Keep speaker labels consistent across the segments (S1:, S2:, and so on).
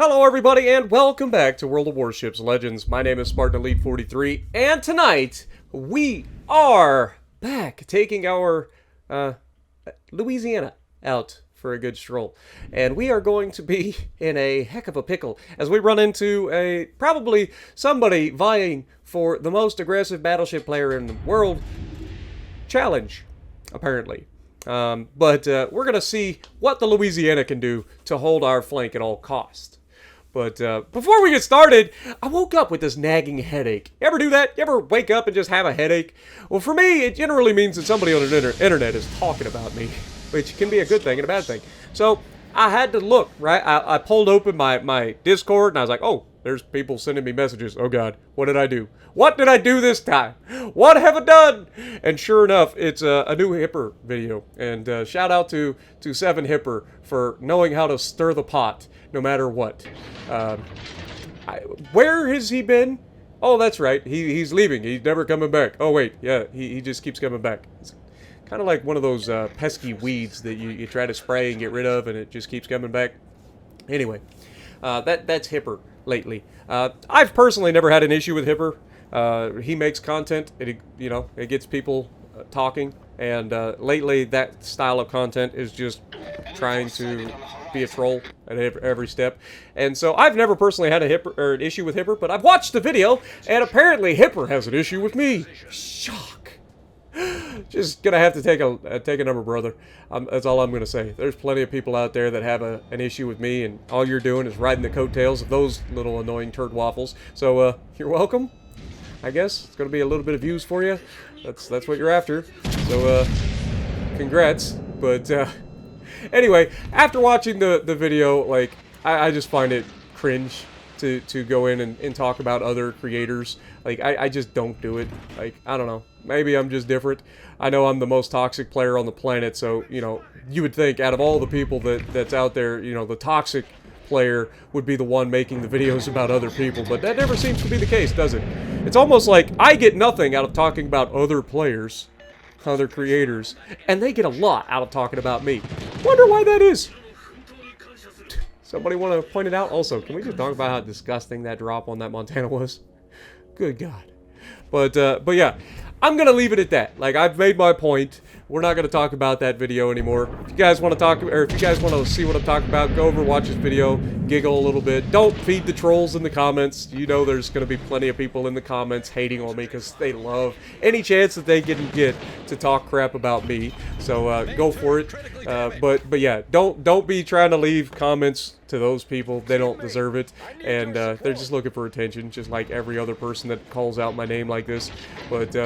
S1: Hello everybody and welcome back to World of Warships Legends. My name is Spartan Elite 43 and tonight we are back taking our Louisiana out for a good stroll. And we are going to be in a heck of a pickle as we run into probably somebody vying for the most aggressive battleship player in the world challenge, apparently. But we're going to see what the Louisiana can do to hold our flank at all costs. But before we get started, I woke up with this nagging headache. You ever do that? You ever wake up and just have a headache? Well, for me, it generally means that somebody on the internet is talking about me, which can be a good thing and a bad thing. So I had to look, right? I pulled open my Discord, and I was like, oh, there's people sending me messages. Oh, God, what did I do? What did I do this time? What have I done? And sure enough, it's a new Hipper video. And shout out to 7 Hipper for knowing how to stir the pot no matter what. Where has he been? Oh, that's right. He's leaving. He's never coming back. Oh, wait. Yeah, he just keeps coming back. It's kind of like one of those pesky weeds that you try to spray and get rid of, and it just keeps coming back. Anyway, that's Hipper lately. I've personally never had an issue with Hipper. He makes content. It gets people talking. And lately, that style of content is just trying to be a troll at every step. And so I've never personally had an issue with Hipper, but I've watched the video, and apparently Hipper has an issue with me. Shock. Just gonna have to take a number, brother. That's all I'm gonna say. There's plenty of people out there that have an issue with me, and all you're doing is riding the coattails of those little annoying turd waffles. So you're welcome. I guess it's gonna be a little bit of views for you. That's what you're after. So congrats. But anyway, after watching the video, like I just find it cringe to go in and talk about other creators. Like I just don't do it. Like I don't know. Maybe I'm just different. I know I'm the most toxic player on the planet, so you would think out of all the people that's out there, the toxic player would be the one making the videos about other people, but that never seems to be the case, does it? It's almost like I get nothing out of talking about other players, other creators, and they get a lot out of talking about me. Wonder why that is. Somebody want to point it out? Also, can we just talk about how disgusting that drop on that Montana was? Good God. But yeah, I'm gonna leave it at that. Like, I've made my point. We're not gonna talk about that video anymore. If you guys want to talk, or if you guys want to see what I'm talking about, go over, watch this video, giggle a little bit. Don't feed the trolls in the comments. You know there's gonna be plenty of people in the comments hating on me because they love any chance that they can get to talk crap about me. So go for it. But yeah, don't be trying to leave comments to those people. They don't deserve it, and they're just looking for attention, just like every other person that calls out my name like this. But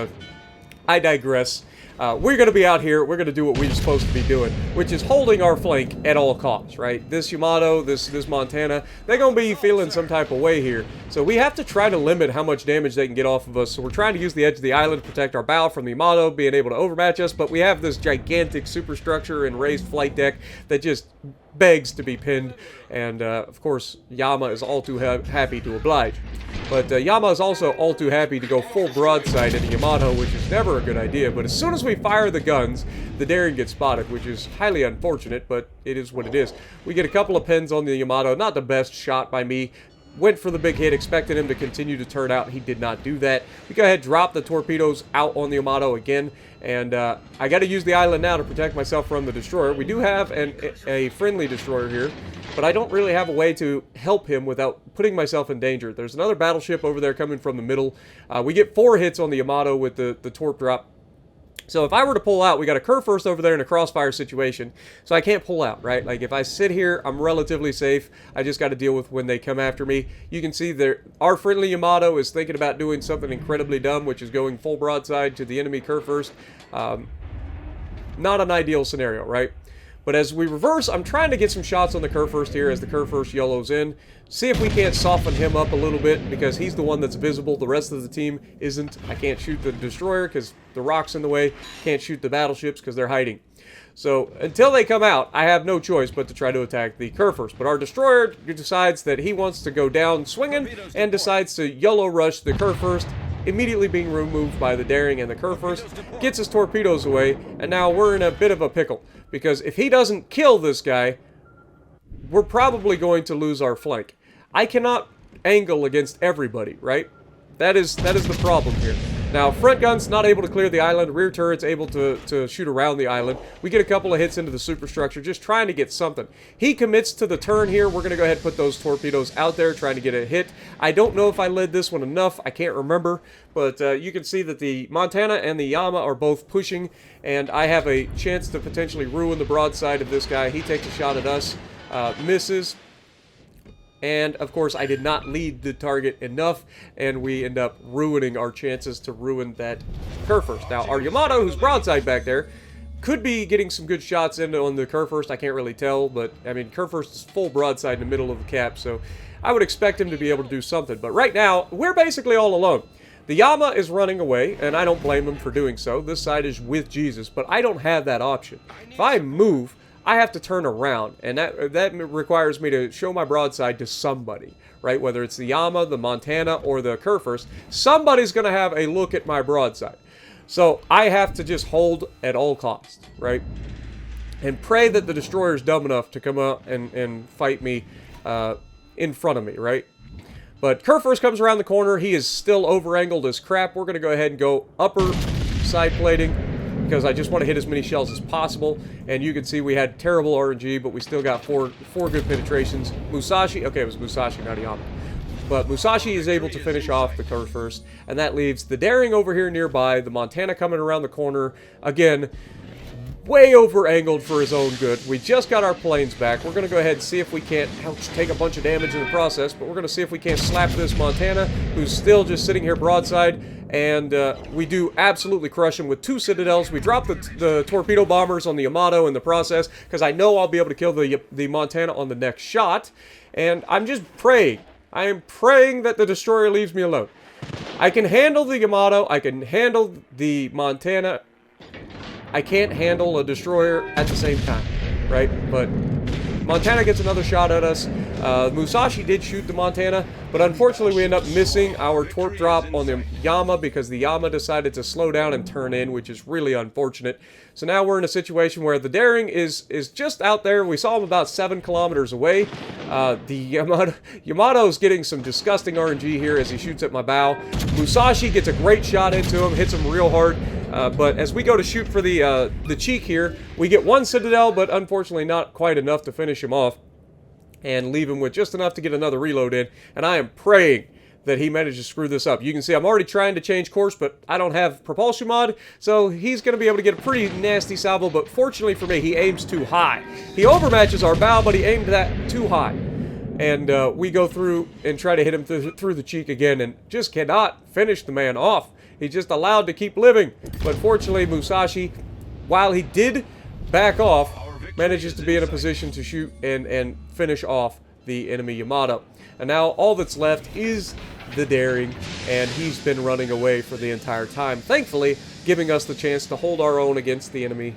S1: I digress. We're going to be out here, we're going to do what we're supposed to be doing, which is holding our flank at all costs, right? This Yamato, this Montana, they're going to be feeling some type of way here. So we have to try to limit how much damage they can get off of us. So we're trying to use the edge of the island to protect our bow from the Yamato being able to overmatch us, but we have this gigantic superstructure and raised flight deck that just begs to be pinned, and of course Yama is all too happy to oblige. But Yama is also all too happy to go full broadside into Yamato, which is never a good idea. But as soon as we fire the guns, the daring gets spotted, which is highly unfortunate, but it is what it is. We get a couple of pins on the Yamato, not the best shot by me. Went for the big hit, expected him to continue to turn out. He did not do that. We go ahead, drop the torpedoes out on the Yamato again, and I got to use the island now to protect myself from the destroyer. We do have a friendly destroyer here, but I don't really have a way to help him without putting myself in danger. There's another battleship over there coming from the middle. We get 4 hits on the Yamato with the torp drop. So if I were to pull out, we got a curve first over there in a crossfire situation, so I can't pull out, right? Like if I sit here, I'm relatively safe. I just got to deal with when they come after me. You can see there, our friendly Yamato is thinking about doing something incredibly dumb, which is going full broadside to the enemy curve first. Not an ideal scenario, right? But as we reverse, I'm trying to get some shots on the curve first here as the curve first YOLO's in. See if we can't soften him up a little bit because he's the one that's visible. The rest of the team isn't. I can't shoot the destroyer because the rock's in the way. Can't shoot the battleships because they're hiding. So until they come out, I have no choice but to try to attack the curve first. But our destroyer decides that he wants to go down swinging and decides to YOLO rush the curve first, immediately being removed by the daring and the curve first, gets his torpedoes away, and now we're in a bit of a pickle. Because if he doesn't kill this guy, we're probably going to lose our flank. I cannot angle against everybody, right? That is the problem here. Now, front gun's not able to clear the island. Rear turret's able to shoot around the island. We get a couple of hits into the superstructure, just trying to get something. He commits to the turn here. We're going to go ahead and put those torpedoes out there, trying to get a hit. I don't know if I led this one enough. I can't remember. But you can see that the Montana and the Yama are both pushing, and I have a chance to potentially ruin the broadside of this guy. He takes a shot at us, misses. And, of course, I did not lead the target enough, and we end up ruining our chances to ruin that Kurfürst. Now, our Yamato, who's broadside back there, could be getting some good shots in on the Kurfürst. I can't really tell, but, I mean, Kurfürst is full broadside in the middle of the cap, so I would expect him to be able to do something. But right now, we're basically all alone. The Yama is running away, and I don't blame him for doing so. This side is with Jesus, but I don't have that option. If I move, I have to turn around, and that requires me to show my broadside to somebody, right? Whether it's the Yama, the Montana, or the Kurfürst, somebody's going to have a look at my broadside. So I have to just hold at all costs, right? And pray that the destroyer's dumb enough to come up and fight me in front of me, right? But Kurfürst comes around the corner. He is still over-angled as crap. We're going to go ahead and go upper side plating, because I just want to hit as many shells as possible. And you can see we had terrible RNG, but we still got four good penetrations. Musashi, okay, it was Musashi, not Yama. But Musashi is able to finish off the Kurfürst, and that leaves the Daring over here nearby, the Montana coming around the corner. Again, way over-angled for his own good. We just got our planes back. We're going to go ahead and see if we can't take a bunch of damage in the process, but we're going to see if we can't slap this Montana, who's still just sitting here broadside. And we do absolutely crush him with 2 Citadels. We drop the torpedo bombers on the Yamato in the process, because I know I'll be able to kill the Montana on the next shot. And I'm just praying. I am praying that the destroyer leaves me alone. I can handle the Yamato. I can handle the Montana. I can't handle a destroyer at the same time, right? But Montana gets another shot at us. Musashi did shoot the Montana, but unfortunately we end up missing our torp drop on the Yama, because the Yama decided to slow down and turn in, which is really unfortunate. So now we're in a situation where the Daring is just out there. We saw him about 7 kilometers away. The Yamato's getting some disgusting RNG here as he shoots at my bow. Musashi gets a great shot into him, hits him real hard. But as we go to shoot for the cheek here, we get 1 Citadel, but unfortunately not quite enough to finish him off and leave him with just enough to get another reload in. And I am praying that he managed to screw this up. You can see I'm already trying to change course, but I don't have propulsion mod, so he's going to be able to get a pretty nasty salvo. But fortunately for me, he aims too high. He overmatches our bow, but he aimed that too high. And we go through and try to hit him through the cheek again, and just cannot finish the man off. He's just allowed to keep living. But fortunately, Musashi, while he did back off, manages to be in a position to shoot and finish off the enemy Yamato. And now all that's left is the Daring, and he's been running away for the entire time, thankfully giving us the chance to hold our own against the enemy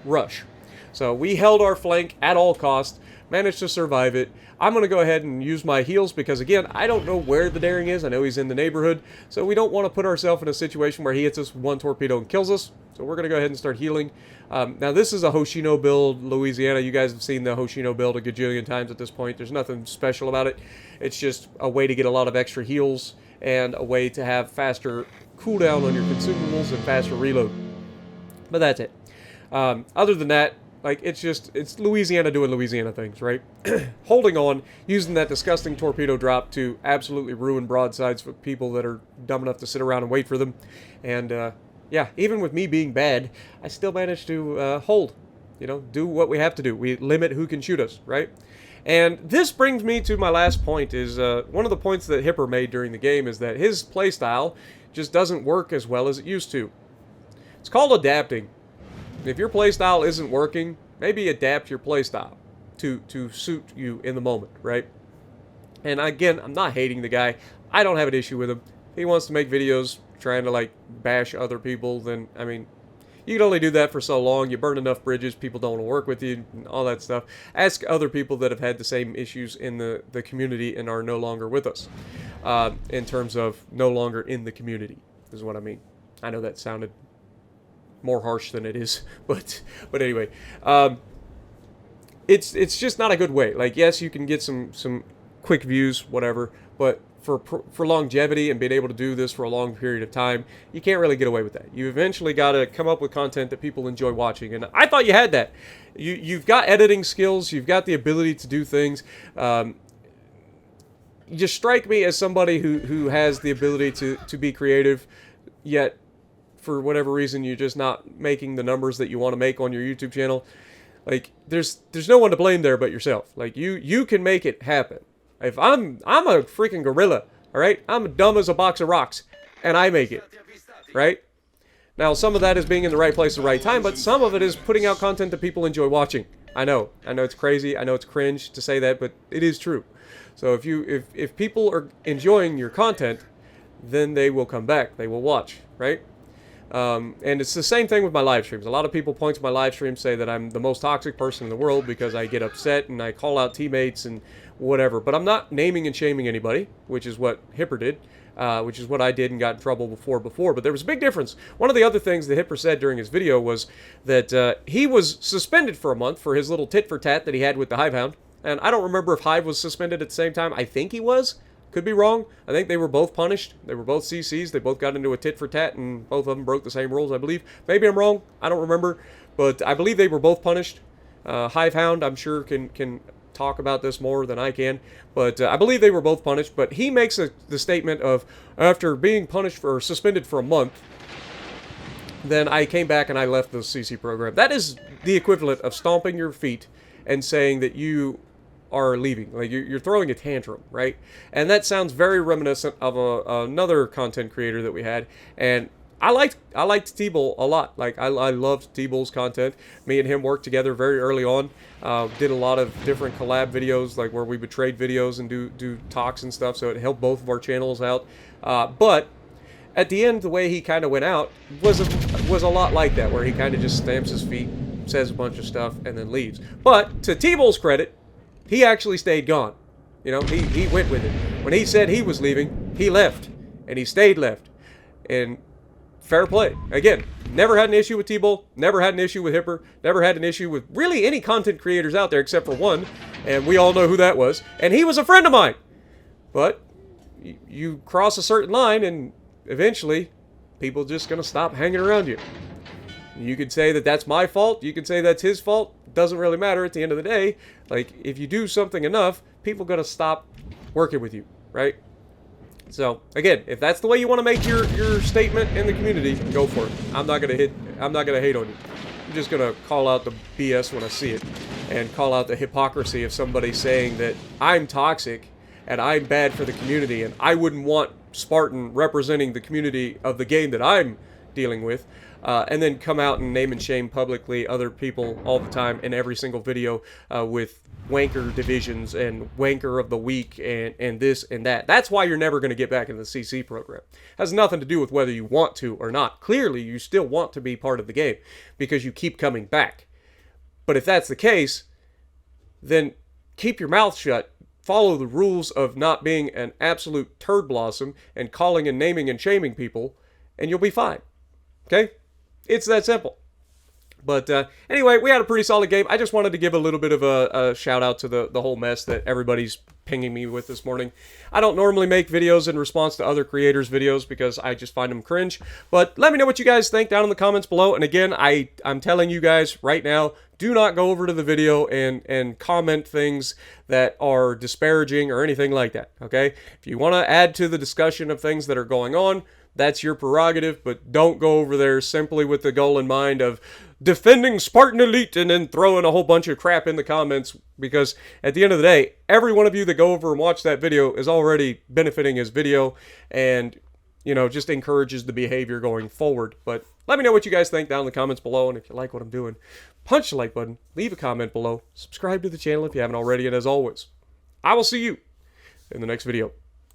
S1: rush. So we held our flank at all costs, managed to survive it. I'm going to go ahead and use my heals because, again, I don't know where the Daring is. I know he's in the neighborhood, so we don't want to put ourselves in a situation where he hits us 1 torpedo and kills us. So we're going to go ahead and start healing. Now, this is a Hoshino build, Louisiana. You guys have seen the Hoshino build a gajillion times at this point. There's nothing special about it. It's just a way to get a lot of extra heals and a way to have faster cooldown on your consumables and faster reload. But that's it. Other than that, like, it's Louisiana doing Louisiana things, right? Holding on, using that disgusting torpedo drop to absolutely ruin broadsides for people that are dumb enough to sit around and wait for them. And, yeah, even with me being bad, I still managed to hold, you know, do what we have to do. We limit who can shoot us, right? And this brings me to my last point, is one of the points that Hipper made during the game is that his playstyle just doesn't work as well as it used to. It's called adapting. If your playstyle isn't working, maybe adapt your playstyle to suit you in the moment, right? And again, I'm not hating the guy. I don't have an issue with him. If he wants to make videos trying to, like, bash other people, then, I mean, you can only do that for so long. You burn enough bridges, people don't want to work with you, and all that stuff. Ask other people that have had the same issues in the community and are no longer with us. In terms of no longer in the community, is what I mean. I know that sounded more harsh than it is, but anyway, it's just not a good way. Like, yes, you can get some quick views, whatever. But for longevity and being able to do this for a long period of time, you can't really get away with that. You eventually got to come up with content that people enjoy watching. And I thought you had that. You've got editing skills. You've got the ability to do things. You just strike me as somebody who has the ability to be creative, yet for whatever reason you're just not making the numbers that you want to make on your YouTube channel. Like there's no one to blame there but yourself. Like you can make it happen. If I'm a freaking gorilla, all right? I'm dumb as a box of rocks, and I make it, right? Now, some of that is being in the right place at the right time, but some of it is putting out content that people enjoy watching. I know it's crazy. I know it's cringe to say that, but it is true. So if people are enjoying your content, then they will come back. They will watch, right? And it's the same thing with my live streams. A lot of people point to my live streams, say that I'm the most toxic person in the world because I get upset and I call out teammates and whatever. But I'm not naming and shaming anybody, which is what Hipper did, which is what I did and got in trouble before. But there was a big difference. One of the other things that Hipper said during his video was that he was suspended for a month for his little tit-for-tat that he had with the Hivehound. And I don't remember if Hive was suspended at the same time. I think he was. Could be wrong. I think they were both punished. They were both CCs. They both got into a tit-for-tat, and both of them broke the same rules, I believe. Maybe I'm wrong. I don't remember. But I believe they were both punished. Hivehound, I'm sure, can talk about this more than I can. But I believe they were both punished. But he makes the statement of, after being punished or suspended for a month, then I came back and I left the CC program. That is the equivalent of stomping your feet and saying that you are leaving. Like you're throwing a tantrum, right? And that sounds very reminiscent of another content creator that we had. And I liked T-Bull a lot. Like I loved T-Bull's content. Me and him worked together very early on. Did a lot of different collab videos, like where we would trade videos and do talks and stuff. So it helped both of our channels out. But at the end, the way he kind of went out was a lot like that, where he kind of just stamps his feet, says a bunch of stuff, and then leaves. But to T-Bull's credit, he actually stayed gone. You know, he went with it. When he said he was leaving, he left. And he stayed left. And fair play. Again, never had an issue with T-Bull. Never had an issue with Hipper. Never had an issue with really any content creators out there except for one. And we all know who that was. And he was a friend of mine. But you cross a certain line and eventually people just going to stop hanging around you. You could say that that's my fault. You could say that's his fault. Doesn't really matter at the end of the day. Like, if you do something enough, people are going to stop working with you, right? So, again, if that's the way you want to make your statement in the community, go for it. I'm not going to hate on you. I'm just going to call out the BS when I see it and call out the hypocrisy of somebody saying that I'm toxic and I'm bad for the community and I wouldn't want Spartan representing the community of the game that I'm dealing with. And then come out and name and shame publicly other people all the time in every single video with wanker divisions and wanker of the week and this and that. That's why you're never going to get back in the CC program. It has nothing to do with whether you want to or not. Clearly, you still want to be part of the game because you keep coming back. But if that's the case, then keep your mouth shut. Follow the rules of not being an absolute turd blossom and calling and naming and shaming people, and you'll be fine. Okay? It's that simple. But anyway, we had a pretty solid game. I just wanted to give a little bit of a shout out to the whole mess that everybody's pinging me with this morning. I don't normally make videos in response to other creators' videos because I just find them cringe. But let me know what you guys think down in the comments below. And again, I'm telling you guys right now, do not go over to the video and comment things that are disparaging or anything like that, okay? If you want to add to the discussion of things that are going on, that's your prerogative, but don't go over there simply with the goal in mind of defending Spartan Elite and then throwing a whole bunch of crap in the comments, because at the end of the day, every one of you that go over and watch that video is already benefiting his video and, you know, just encourages the behavior going forward. But let me know what you guys think down in the comments below, and if you like what I'm doing, punch the like button, leave a comment below, subscribe to the channel if you haven't already, and as always, I will see you in the next video.